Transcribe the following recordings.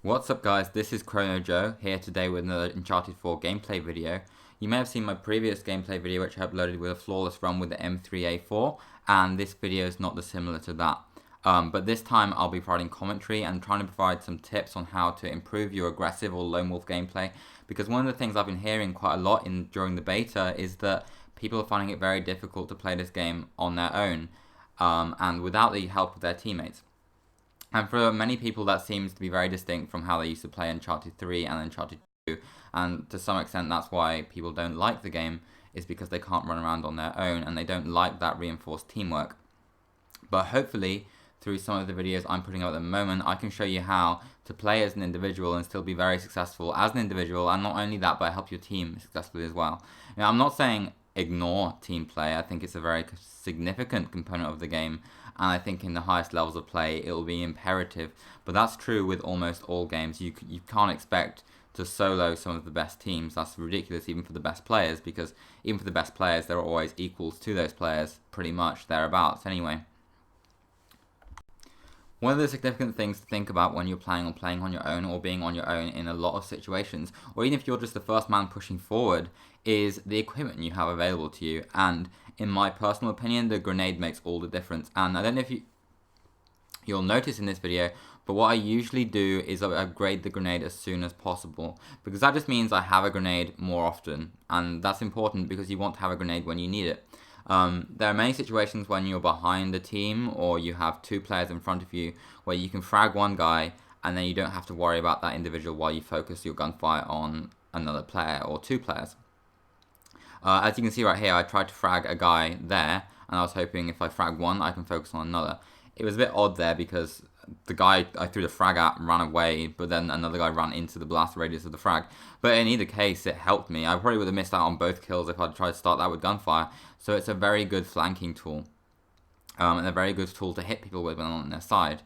What's up guys, this is Chrono Joe, here today with another Uncharted 4 gameplay video. You may have seen my previous gameplay video which I uploaded with a flawless run with the M3A4, and this video is not dissimilar to that. But this time I'll be providing commentary and trying to provide some tips on how to improve your aggressive or lone wolf gameplay, because one of the things I've been hearing quite a lot during the beta is that people are finding it very difficult to play this game on their own, and without the help of their teammates. And for many people that seems to be very distinct from how they used to play Uncharted 3 and Uncharted 2, and to some extent that's why people don't like the game, is because they can't run around on their own and they don't like that reinforced teamwork. But hopefully, through some of the videos I'm putting out at the moment, I can show you how to play as an individual and still be very successful as an individual, and not only that, but help your team successfully as well. Now, I'm not saying ignore team play. I think it's a very significant component of the game, and I think in the highest levels of play it will be imperative, but that's true with almost all games. You can't expect to solo some of the best teams. That's ridiculous even for the best players, because even for the best players there are always equals to those players, pretty much thereabouts anyway. One of the significant things to think about when you're playing on your own, or being on your own in a lot of situations, or even if you're just the first man pushing forward, is the equipment you have available to you. And in my personal opinion, the grenade makes all the difference. And I don't know if you'll notice in this video, but what I usually do is I upgrade the grenade as soon as possible, because that just means I have a grenade more often, and that's important because you want to have a grenade when you need it. There are many situations when you're behind the team or you have two players in front of you where you can frag one guy and then you don't have to worry about that individual while you focus your gunfire on another player or two players. As you can see right here, I tried to frag a guy there, and I was hoping if I frag one I can focus on another. It was a bit odd there because the guy I threw the frag at ran away, but then another guy ran into the blast radius of the frag. But in either case, it helped me. I probably would have missed out on both kills if I'd tried to start that with gunfire. So it's a very good flanking tool, and a very good tool to hit people with when on their side.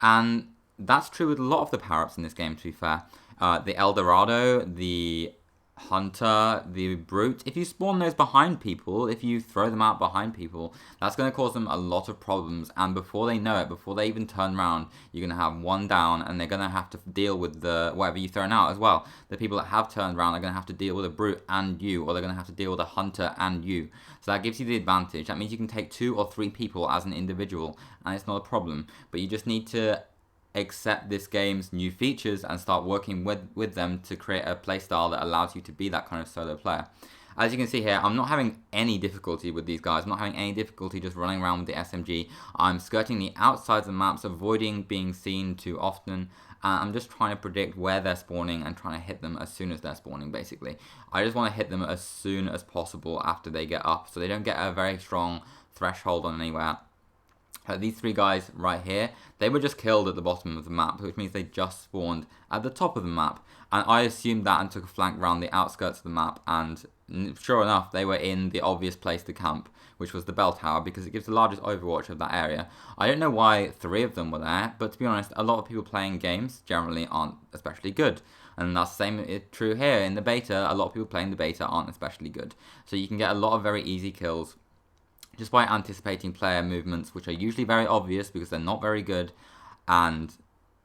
And that's true with a lot of the power-ups in this game, to be fair. The El Dorado, the Hunter, the Brute, if you spawn those behind people, if you throw them out behind people, that's going to cause them a lot of problems, and before they know it, before they even turn around, you're going to have one down, and they're going to have to deal with the whatever you've thrown out as well. The people that have turned around are going to have to deal with a Brute and you, or they're going to have to deal with a Hunter and you. So that gives you the advantage. That means you can take 2 or 3 people as an individual, and it's not a problem, but you just need to accept this game's new features and start working with them to create a playstyle that allows you to be that kind of solo player. As you can see here, I'm not having any difficulty with these guys. I'm not having any difficulty just running around with the SMG. I'm skirting the outsides of the maps, avoiding being seen too often. I'm just trying to predict where they're spawning and trying to hit them as soon as they're spawning, basically. I just want to hit them as soon as possible after they get up, so they don't get a very strong threshold on anywhere. These 3 guys right here, they were just killed at the bottom of the map, which means they just spawned at the top of the map. And I assumed that and took a flank around the outskirts of the map, and sure enough, they were in the obvious place to camp, which was the bell tower, because it gives the largest overwatch of that area. I don't know why 3 of them were there, but to be honest, a lot of people playing games generally aren't especially good. And that's the same true here in the beta. A lot of people playing the beta aren't especially good. So you can get a lot of very easy kills just by anticipating player movements, which are usually very obvious because they're not very good, and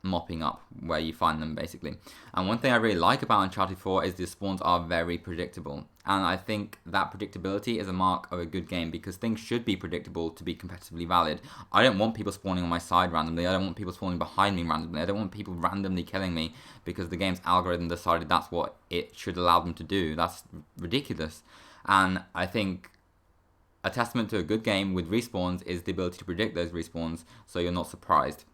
mopping up where you find them, basically. And one thing I really like about Uncharted 4 is the spawns are very predictable. And I think that predictability is a mark of a good game, because things should be predictable to be competitively valid. I don't want people spawning on my side randomly. I don't want people spawning behind me randomly. I don't want people randomly killing me because the game's algorithm decided that's what it should allow them to do. That's ridiculous. And I think a testament to a good game with respawns is the ability to predict those respawns, so you're not surprised.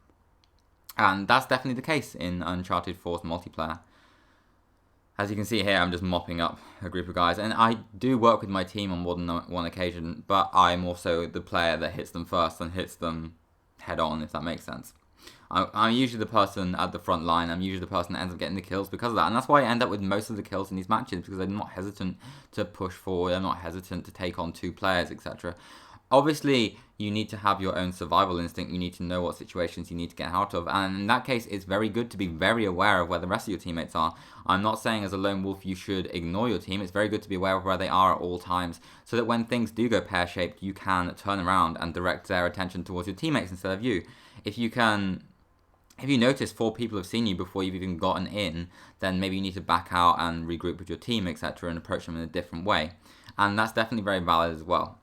And that's definitely the case in Uncharted 4's multiplayer. As you can see here, I'm just mopping up a group of guys, and I do work with my team on more than one occasion, but I'm also the player that hits them first and hits them head on, if that makes sense. I'm usually the person at the front line. I'm usually the person that ends up getting the kills because of that. And that's why I end up with most of the kills in these matches, because I'm not hesitant to push forward. I'm not hesitant to take on 2 players, etc. Obviously, you need to have your own survival instinct. You need to know what situations you need to get out of. And in that case, it's very good to be very aware of where the rest of your teammates are. I'm not saying as a lone wolf you should ignore your team. It's very good to be aware of where they are at all times, so that when things do go pear-shaped, you can turn around and direct their attention towards your teammates instead of you. If you can If you notice 4 people have seen you before you've even gotten in, then maybe you need to back out and regroup with your team, etc., and approach them in a different way. And that's definitely very valid as well.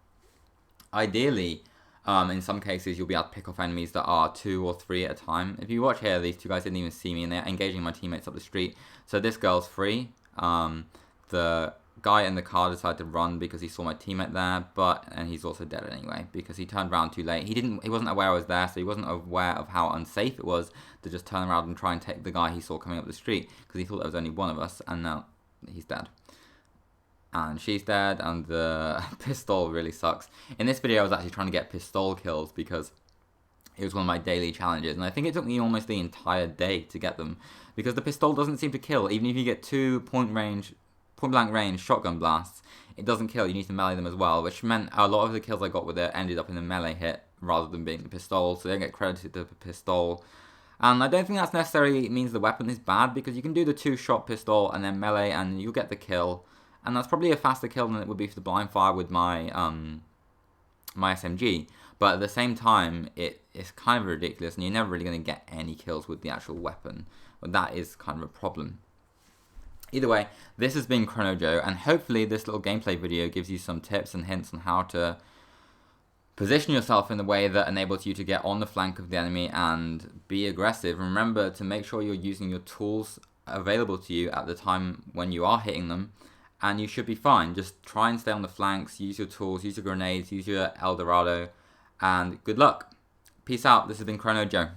Ideally, in some cases, you'll be able to pick off enemies that are 2 or 3 at a time. If you watch here, these 2 guys didn't even see me, and they're engaging my teammates up the street. So this girl's free. The guy in the car decided to run because he saw my teammate there, and he's also dead anyway because he turned around too late. He wasn't aware I was there, so he wasn't aware of how unsafe it was to just turn around and try and take the guy he saw coming up the street because he thought there was only one of us, and now he's dead. And she's dead, and the pistol really sucks. In this video, I was actually trying to get pistol kills because it was one of my daily challenges, and I think it took me almost the entire day to get them because the pistol doesn't seem to kill. Even if you get 2 point blank range shotgun blasts, it doesn't kill. You need to melee them as well, which meant a lot of the kills I got with it ended up in a melee hit rather than being the pistol, so they don't get credited to the pistol. And I don't think that's necessarily means the weapon is bad because you can do the 2-shot pistol and then melee and you'll get the kill. And that's probably a faster kill than it would be for the blind fire with my my SMG. But at the same time, it's kind of ridiculous, and you're never really going to get any kills with the actual weapon. But that is kind of a problem. Either way, this has been Chrono Joe, and hopefully this little gameplay video gives you some tips and hints on how to position yourself in a way that enables you to get on the flank of the enemy and be aggressive. Remember to make sure you're using your tools available to you at the time when you are hitting them, and you should be fine. Just try and stay on the flanks, use your tools, use your grenades, use your El Dorado, and good luck. Peace out. This has been Chrono Joe.